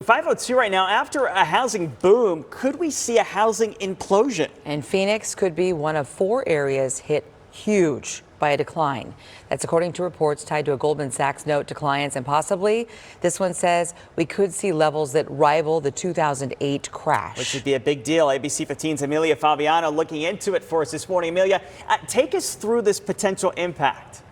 502 right now. After a housing boom, could we see a housing implosion? And Phoenix could be one of 4 areas hit huge by a decline. That's according to reports tied to a Goldman Sachs note to clients, and possibly this one says we could see levels that rival the 2008 crash. Which would be a big deal. ABC15's Amelia Fabiano looking into it for us this morning. Amelia, take us through this potential impact.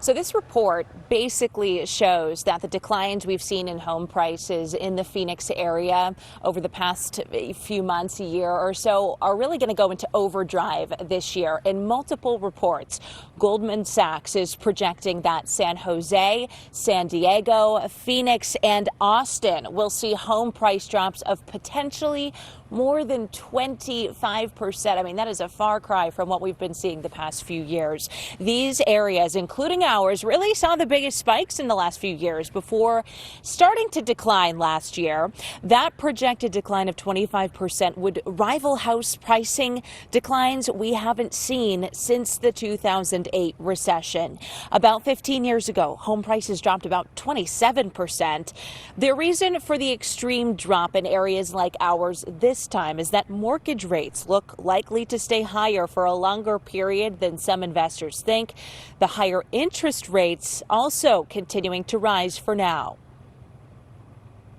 So this report basically shows that the declines we've seen in home prices in the Phoenix area over the past few months, a year or so, are really going to go into overdrive this year. In multiple reports, Goldman Sachs is projecting that San Jose, San Diego, Phoenix, and Austin will see home price drops of potentially more than 25%. I mean, that is a far cry from what we've been seeing the past few years. These areas, including ours, really saw the biggest spikes in the last few years before starting to decline last year. That projected decline of 25% would rival house pricing declines we haven't seen since the 2008 recession. About 15 years ago, home prices dropped about 27%. The reason for the extreme drop in areas like ours this time is that mortgage rates look likely to stay higher for a longer period than some investors think. The higher interest rates also continuing to rise for now.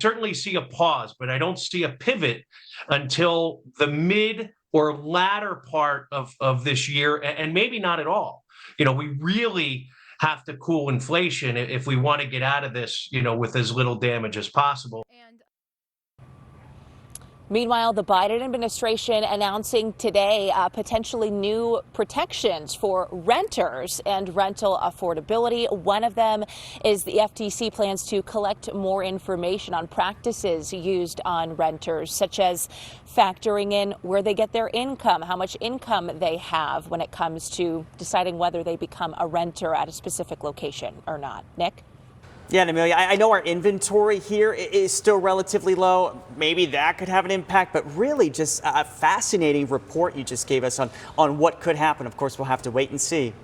Certainly see a pause, but I don't see a pivot until the mid or latter part of this year, and maybe not at all. We really have to cool inflation if we want to get out of this, with as little damage as possible. Meanwhile, the Biden administration announcing today potentially new protections for renters and rental affordability. One of them is the FTC plans to collect more information on practices used on renters, such as factoring in where they get their income, how much income they have when it comes to deciding whether they become a renter at a specific location or not. Nick? Yeah, and Amelia, I know our inventory here is still relatively low. Maybe that could have an impact, but really just a fascinating report you just gave us on what could happen. Of course, we'll have to wait and see.